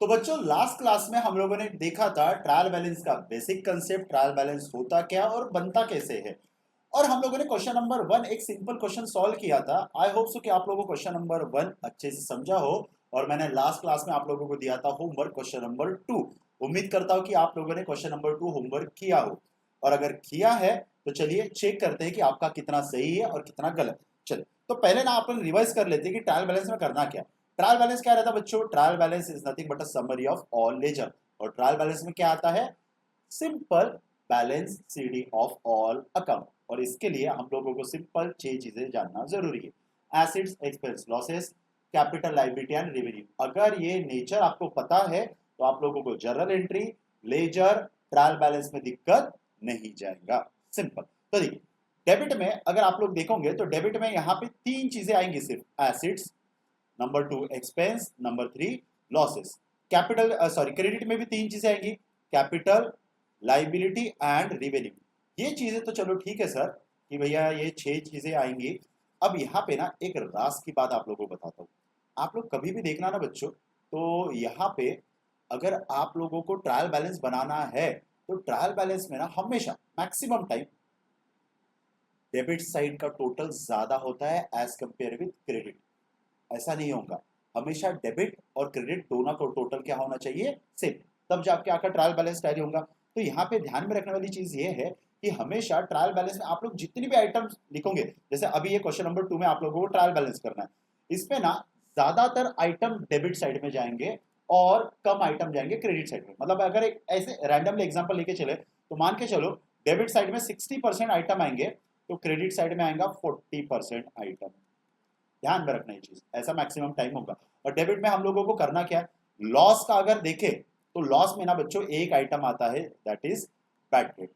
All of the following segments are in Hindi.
तो बच्चों लास्ट क्लास में हम लोगों ने देखा था ट्रायल बैलेंस का बेसिक कंसेप्ट, ट्रायल बैलेंस होता क्या और बनता कैसे है। और हम लोगों ने क्वेश्चन नंबर 1 एक सिंपल क्वेश्चन सॉल्व किया था। आई होप सो कि आप लोगों को क्वेश्चन नंबर 1 अच्छे से समझा हो। और मैंने लास्ट क्लास में आप लोगों को दिया था होमवर्क क्वेश्चन नंबर 2। उम्मीद करता हूं कि आप लोगों ने क्वेश्चन नंबर 2 होमवर्क किया हो। और अगर किया है तो चलिए चेक करते हैं कि आपका कितना सही है और कितना गलत। चलिए तो पहले ना अपन रिवाइज कर लेते हैं कि ट्रायल बैलेंस में करना क्या। ट्रायल बैलेंस क्या रहता है बच्चों? Trial balance is nothing but a summary of all ledger. और ट्रायल बैलेंस में क्या आता है? Simple balance CD of all account. और इसके लिए हम लोगों को सिंपल 6 चीजें जानना जरूरी है। Assets, expense, losses, capital, liability and revenue. अगर ये नेचर आपको पता है तो आप लोगों को journal entry, ledger, trial balance में दिक्कत नहीं जाएगा। सिंपल। तो देखिए डेबिट में अगर आप लोग देखोगे तो डेबिट में यहाँ पे 3 चीजें आएंगी सिर्फ। Assets, number 2 expense, number 3 losses. Capital sorry credit में भी 3 चीजें आएंगी। Capital, liability and revenue. ये चीजें तो चलो ठीक है सर कि भैया ये 6 चीजें आएंगी। अब यहाँ पे ना एक राज की बात आप लोगों को बताता हूँ। आप लोग कभी भी देखना ना बच्चों, तो यहाँ पे अगर आप लोगों को ट्रायल बैलेंस बनाना है तो ट्रायल बैलेंस में ना हमेशा मैक्सिमम टाइम डेबिट साइड का टोटल ज्यादा होता है एज कंपेयर विद क्रेडिट। ऐसा नहीं होगा। हमेशा डेबिट और क्रेडिट दोनों का टोटल क्या होना चाहिए? सेम। तब जाके आकर ट्रायल बैलेंस टैली होगा। तो यहाँ पे ध्यान में रखने वाली चीज ये है कि हमेशा ट्रायल बैलेंस में आप लोग जितनी भी आइटम लिखोगे, जैसे अभी ये क्वेश्चन नंबर 2 में आप लोगों को ट्रायल बैलेंस करना है, इसमें ना ज्यादातर आइटम डेबिट साइड में जाएंगे और कम आइटम जाएंगे क्रेडिट साइड में। मतलब अगर एक ऐसे रैंडमली एग्जांपल लेके चले तो मान के चलो डेबिट साइड में 60% आइटम आएंगे तो क्रेडिट साइड में आएगा 40% आइटम। ध्यान में रखना ये चीज, ऐसा मैक्सिमम टाइम होगा। और डेबिट में हम लोगों को करना क्या है? लॉस का अगर देखें तो लॉस में ना बच्चों एक आइटम आता है, that is bad debt.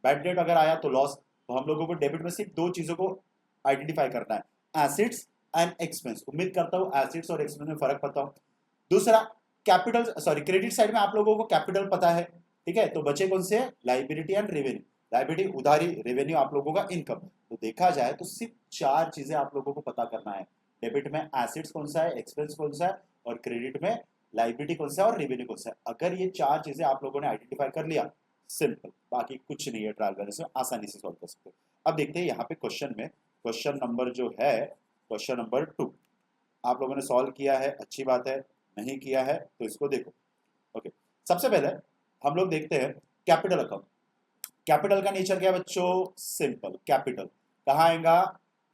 Bad debt अगर आया तो लॉस। तो हम लोगों को डेबिट में सिर्फ 2 चीजों को आइडेंटिफाई करना है, एसिड्स एंड एक्सपेंस। उम्मीद करता हूं एसिड्स और एक्सपेंस में फर्क पता हो। दूसरा कैपिटल सॉरी क्रेडिट साइड में आप लोगों को कैपिटल पता है, ठीक है। तो बचे कौन से? Liability and revenue. लाइबिलिटी उधारी, रेवेन्यू आप लोगों का इनकम। तो देखा जाए तो सिर्फ 4 चीजें आप लोगों को पता करना है। डेबिट में एसेट्स कौन सा है, एक्सपेंस कौन सा है, और क्रेडिट में लाइबिलिटी कौन सा है और रेवेन्यू कौन सा है। अगर ये 4 चीजें आप लोगों ने आइडेंटिफाई कर लिया, सिंपल, बाकी कुछ नहीं है। ट्रायल बैलेंस में आसानी से सॉल्व कर सकते हो। अब देखते हैं यहाँ पे क्वेश्चन में, क्वेश्चन नंबर जो है क्वेश्चन नंबर 2 आप लोगों ने सॉल्व किया है, अच्छी बात है। नहीं किया है तो इसको देखो। ओके, सबसे पहले हम लोग देखते हैं कैपिटल अकाउंट। कैपिटल का नेचर क्या है बच्चों? सिंपल। कैपिटल कहाँ आएगा?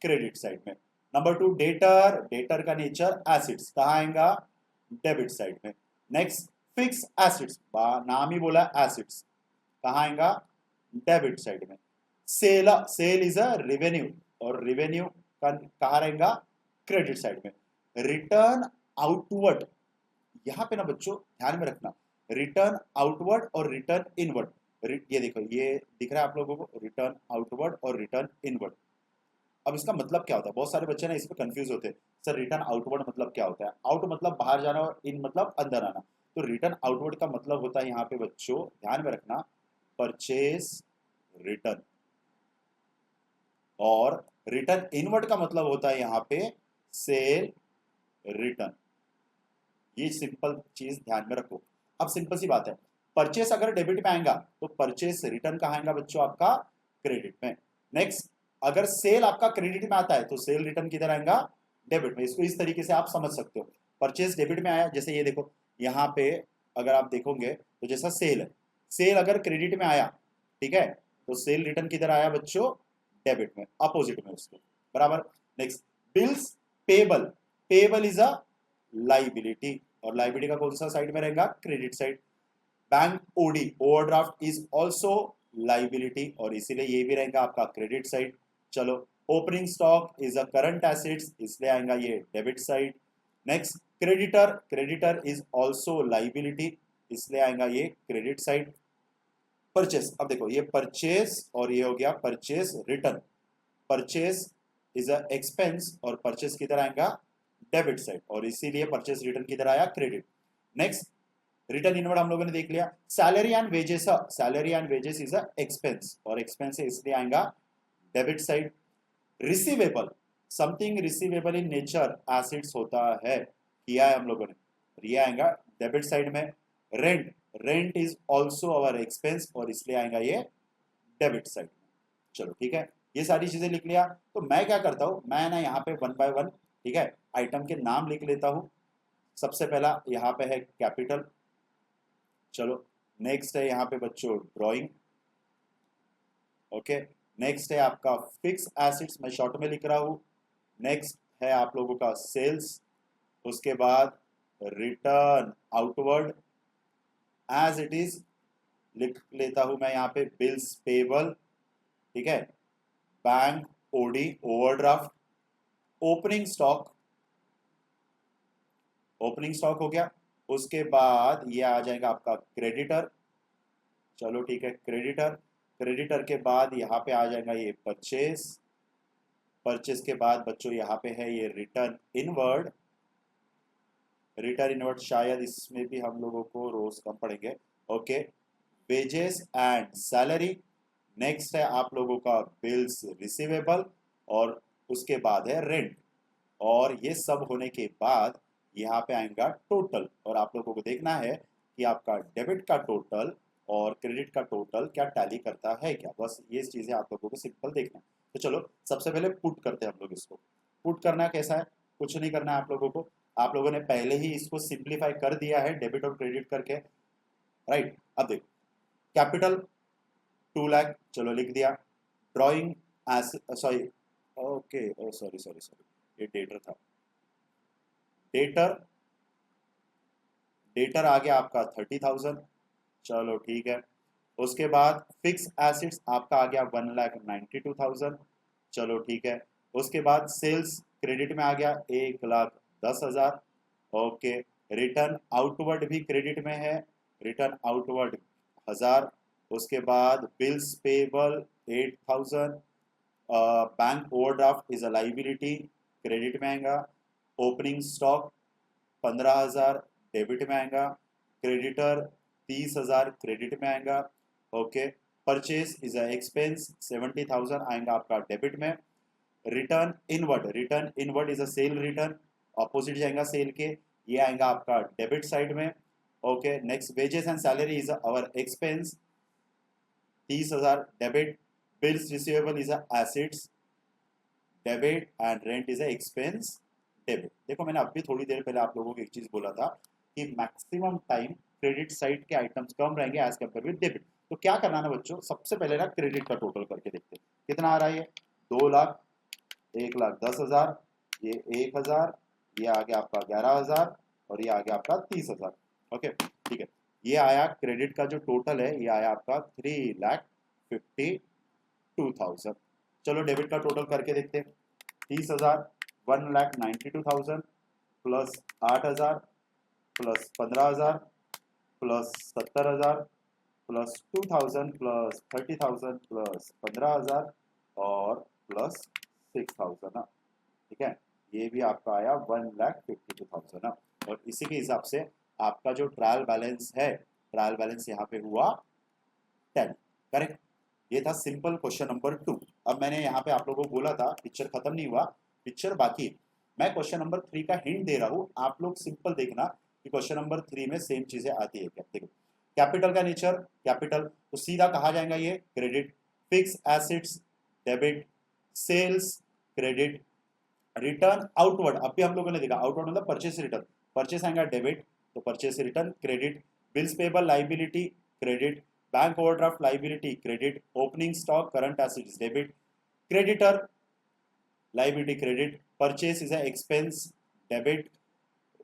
क्रेडिट साइड में। नंबर 2 डेटर, डेटर का नेचर एसिड्स, कहाँ आएगा? डेबिट साइड में। नेक्स्ट फिक्स एसिड्स, नाम ही बोला एसिड्स, कहाँ आएगा? डेबिट साइड में। Sale, sale is a revenue, और रेवेन्यू का कहाँ रहेगा? क्रेडिट साइड में। रिटर्न आउटवर्ड, यहाँ पे ना बच्चों ध्यान में रखना, रिटर्न आउटवर्ड और रिटर्न इनवर्ड। ये देखो ये दिख रहा है आप लोगों को, रिटर्न आउटवर्ड और रिटर्न इनवर्ड। अब इसका मतलब क्या होता है? बहुत सारे बच्चे ना इस पे कंफ्यूज होते हैं, सर रिटर्न आउटवर्ड मतलब क्या होता है? आउट मतलब बाहर जाना और इन मतलब अंदर आना। तो रिटर्न आउटवर्ड का मतलब होता है यहाँ पे बच्चों ध्यान में रखना, परचेज रिटर्न। और रिटर्न इनवर्ड का मतलब होता है यहाँ पे सेल रिटर्न। ये सिंपल चीज ध्यान में रखो। अब सिंपल सी बात है, परचेस अगर डेबिट में आएगा तो परचेस रिटर्न कहाँ आएगा बच्चों? आपका क्रेडिट में। नेक्स्ट अगर सेल आपका क्रेडिट में आता है तो सेल रिटर्न किधर आएगा? डेबिट में। इसको इस तरीके से आप समझ सकते हो। परचेस डेबिट में आया, जैसे ये देखो यहाँ पे अगर आप देखोगे तो जैसा सेल है, सेल अगर क्रेडिट में आया, ठीक है, तो सेल रिटर्न किधर आया बच्चों? डेबिट में, अपोजिट में उसके, बराबर। Next bills payable, payable is a liability, और लाइबिलिटी का कौन सा साइड में रहेगा? Credit side. Bank OD, overdraft is also liability, और इसीलिए ये भी रहेगा आपका क्रेडिट साइड। चलो opening stock is a current assets, इसलिए आएगा ये debit side. Next creditor, creditor is also liability, इसलिए आएगा ये क्रेडिट साइड। परचेस, अब देखो ये परचेस और ये हो गया purchase return. Purchase is a expense और परचेस किधर आएगा? डेबिट साइड, और इसीलिए परचेस रिटर्न किधर आया? क्रेडिट। नेक्स्ट रिटर्न इनवर्ड हम लोगों ने देख लिया। Salary and wages, salary and wages is a expense, और एक्सपेंस है इसलिए आएगा debit side. Receivable, something receivable in nature assets होता है, किया है हम लोगों ने। ये आएगा डेबिट साइड में। Rent, rent is also our expense और इसलिए आएगा ये डेबिट साइड में। चलो ठीक है, ये सारी चीजें लिख लिया। तो मैं क्या करता हूँ, मैं ना यहाँ पे वन बाय वन, ठीक है, आइटम के नाम लिख लेता हूँ। सबसे पहला यहाँ पे है कैपिटल। चलो नेक्स्ट है यहाँ पे बच्चों ड्राइंग। ओके, नेक्स्ट है आपका फिक्स एसेट्स, मैं शॉर्ट में लिख रहा हूँ। नेक्स्ट है आप लोगों का सेल्स। उसके बाद return outward as it is लिख लेता हूं मैं यहाँ पे बिल्स पेबल, ठीक है। Bank OD overdraft, opening stock, opening stock हो गया। उसके बाद ये आ जाएगा आपका क्रेडिटर। चलो ठीक है, क्रेडिटर। क्रेडिटर के बाद यहाँ पे आ जाएगा ये परचेस। परचेस के बाद बच्चों यहाँ पे है ये रिटर्न इनवर्ड। रिटर्न इनवर्ड शायद इसमें भी हम लोगों को रोज कम पड़ेंगे। Okay, wages and salary. Next है आप लोगों का बिल्स रिसीवेबल और उसके बाद है रेंट। और ये सब होने के बाद यहाँ पे आएगा टोटल, और आप लोगों को देखना है कि आपका डेबिट का टोटल और क्रेडिट का टोटल क्या टैली करता है क्या। बस ये चीजें आप लोगों को सिंपल देखना है। तो चलो सबसे पहले पुट करते हैं हम लोग इसको। पुट करना कैसा है, कुछ नहीं करना है आप लोगों को। आप लोगों ने पहले ही इसको सिंप्लीफाई कर दिया है डेबिट और क्रेडिट करके, राइट। अब देखो, कैपिटल 2 लाख, चलो लिख दिया। Drawing sorry, okay sorry sorry sorry, ये डेटर था। डेटर, डेटर आ गया आपका 30,000, चलो ठीक है। उसके बाद फिक्स एसिड्स आपका आ गया 1,92,000, चलो ठीक है। उसके बाद सेल्स क्रेडिट में आ गया 1,10,000, ओके। रिटर्न आउटवर्ड भी क्रेडिट में है, रिटर्न आउटवर्ड 1,000। उसके बाद bills payable 8,000। Bank overdraft is a liability, credit में आएगा। ओपनिंग स्टॉक 15,000 डेबिट में आएगा। क्रेडिटर 30,000 क्रेडिट में आएगा, okay. Purchase is a expense 70,000 आएगा आपका डेबिट में। Return inward, return inward is a cell return, opposite जाएगा सेल के, ये आएगा आपका डेबिट साइड में, okay. Next wages and salary is our expense 30,000 debit. Bills receivable is assets debit and rent is expense debit. देखो मैंने अभी थोड़ी देर पहले आप लोगों को एक चीज बोला था कि मैक्सिमम टाइम क्रेडिट साइड के आइटम्स कम रहेंगे एज कम्पेयर विद डेबिट। तो क्या करना है बच्चों, सबसे पहले ना क्रेडिट का टोटल करके देखते हैं कितना आ रहा है। ये 2 लाख, 1,10,000, ये 1,000, ये आ गया आपका 11,000 और ये आ गया आपका 30,000, ओके ठीक है। ये आया क्रेडिट का जो टोटल है, ये आया आपका 3,52,000। चलो डेबिट का टोटल करके देखते हैं। 30,000, 1,92,000 plus 8,000 plus 15,000 plus 70,000 plus 2,000 plus 30,000 plus 15,000 और प्लस 6,000 ना, ठीक है। ये भी आपका आया 1,52,000 ना। और इसी के हिसाब से आपका जो ट्रायल बैलेंस है, ट्रायल बैलेंस यहाँ पे हुआ 10, करेक्ट। ये था सिंपल क्वेश्चन नंबर 2। अब मैंने यहाँ पे आप लोगों को बोला था पिक्चर खत्म नहीं हुआ, पिक्चर बाकी है। मैं क्वेश्चन नंबर 3 का हिंट दे रहा हूँ, आप लोग सिंपल देखना कि क्वेश्चन नंबर 3 में सेम चीजें आती है क्या। देखो कैपिटल का नेचर, कैपिटल तो सीधा कहा जाएगा ये credit. Fix assets debit, sales credit, return outward, अभी हम लोगों ने देखा आउटवर्ड मतलब परचेस रिटर्न, परचेस आएगा डेबिट तो purchase return credit. Bills payable liability credit, bank overdraft liability credit, opening stock current assets debit, creditor liability credit, purchase is expense debit.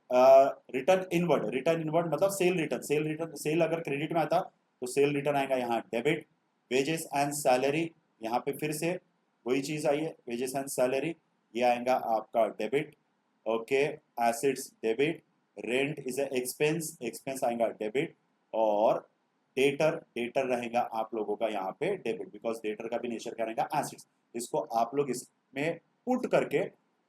Return inward, return inward मतलब sale return, sale return, sale अगर क्रेडिट में आता तो सेल रिटर्न आएगा यहाँ डेबिट। वेजेस एंड सैलरी, यहाँ पे फिर से वही चीज आई है, वेजेस एंड सैलरी, ये आएगा आपका debit, okay. Assets debit, rent is expense, expense आएगा डेबिट। और डेटर, डेटर रहेगा आप लोगों का यहाँ पे डेबिट, बिकॉज डेटर का भी नेचर क्या रहेगा एसेट्स। इसको आप लोग इसमें पुट करके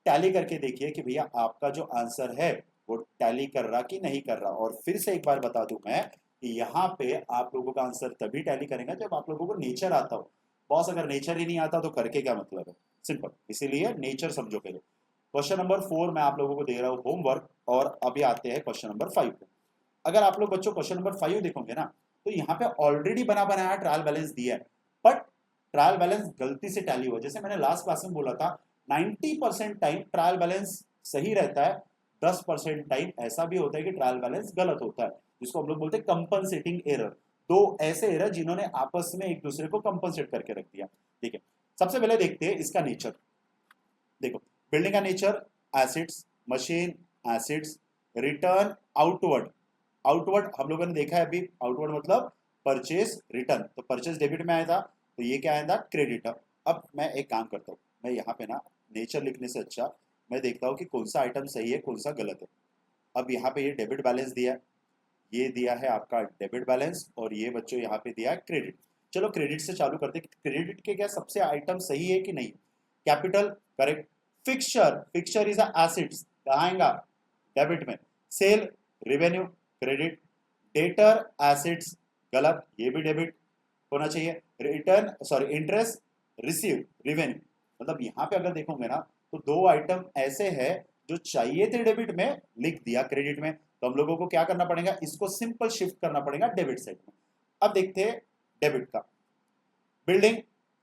टैली करके देखिए कि भैया आपका जो आंसर है वो टैली कर रहा कि नहीं कर रहा। और फिर से एक बार बता दूं मैं कि यहाँ पे आप लोगों का आंसर तभी टैली करेगा जब आप लोगों को नेचर आता हो। बॉस अगर नेचर ही नहीं आता तो करके क्या मतलब है, सिंपल। इसीलिए नेचर समझो पहले। क्वेश्चन नंबर 4 मैं आप लोगों को दे रहा हूँ होमवर्क, और अभी आते हैं क्वेश्चन नंबर 5 पे। अगर आप लोग बच्चों क्वेश्चन नंबर 5 देखोगे ना, तो यहाँ पे ऑलरेडी बना बनाया ट्रायल बैलेंस दिया है, बट ट्रायल बैलेंस गलती से टैली हुआ। जैसे मैंने लास्ट क्लास में बोला था, 90% टाइम ट्रायल बैलेंस सही रहता है, 10% टाइम ऐसा भी होता है कि ट्रायल बैलेंस गलत होता है, जिसको हम लोग बोलते हैं कंपनसेटिंग एरर। दो ऐसे एरर जिन्होंने आपस में एक दूसरे को कंपनसेट करके रख दिया। ठीक है, सबसे पहले देखते हैं इसका नेचर। देखो, बिल्डिंग का nature acids, machine acids, return outward. Outward हम लोगों ने देखा है अभी, आउटवर्ड मतलब परचेज रिटर्न, तो परचेज डेबिट में आया था, तो ये क्या आया था, क्रेडिट। अब मैं एक काम करता हूँ, मैं यहाँ पे ना नेचर लिखने से अच्छा मैं देखता हूँ कि कौन सा आइटम सही है कौन सा गलत है। अब यहाँ पे ये डेबिट बैलेंस दिया है, ये दिया है आपका डेबिट बैलेंस, और ये बच्चों यहाँ पे दिया है क्रेडिट। चलो क्रेडिट से चालू करते हैं, क्रेडिट के क्या सबसे आइटम सही है कि नहीं। Capital correct, fixture, fixture is assets, कहाँ आएगा, डेबिट में। Sale revenue credit, debtor assets गलत, ये भी डेबिट होना चाहिए। Return sorry interest receive revenue, मतलब यहाँ पे अगर देखोगे ना तो दो आइटम ऐसे हैं जो चाहिए थे डेबिट में, लिख दिया क्रेडिट में, तो हम लोगों को क्या करना पड़ेगा, इसको सिंपल शिफ्ट करना पड़ेगा डेबिट साइड में। अब देखते हैं डेबिट का। Building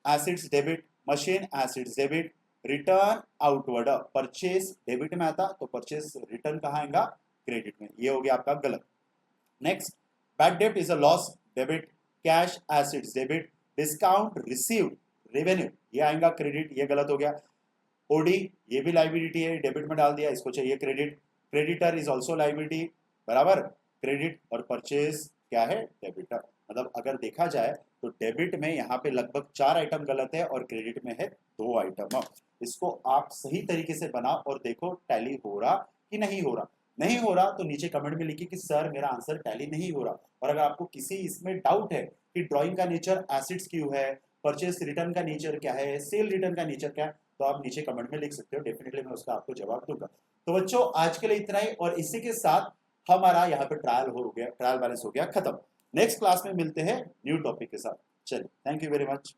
acids debit, machine acids debit, return outward, purchase debit में आता तो परचेज रिटर्न कहाँ आएगा, क्रेडिट में, ये हो गया आपका गलत। नेक्स्ट, बैड डेब्ट is a loss debit, cash acids debit, discount received revenue, ये आएगा क्रेडिट, ये गलत हो गया। ओडी ये भी लाइबिलिटी है, डेबिट में डाल दिया, इसको चाहिए credit. Creditor is also liability, बराबर क्रेडिट, और परचेज क्या है, डेबिटर। मतलब अगर देखा जाए तो डेबिट में यहाँ पे लगभग 4 आइटम गलत है और क्रेडिट में है 2 आइटम। इसको आप सही तरीके से बनाओ और देखो टैली हो रहा कि नहीं हो रहा। नहीं हो रहा तो नीचे कमेंट में लिखिए कि सर मेरा आंसर टैली नहीं हो रहा। और अगर आपको किसी इसमें डाउट है कि ड्राइंग का नेचर एसिड्स क्यों है, परचेज रिटर्न का नेचर क्या है, सेल रिटर्न का नेचर क्या है, तो आप नीचे कमेंट में लिख सकते हो, डेफिनेटली मैं उसका आपको जवाब दूंगा। तो बच्चों आज के लिए इतना ही, और इसी के साथ हमारा यहाँ पे ट्रायल हो गया, ट्रायल बैलेंस हो गया खत्म। नेक्स्ट क्लास में मिलते हैं न्यू टॉपिक के साथ। चलिए, थैंक यू वेरी मच।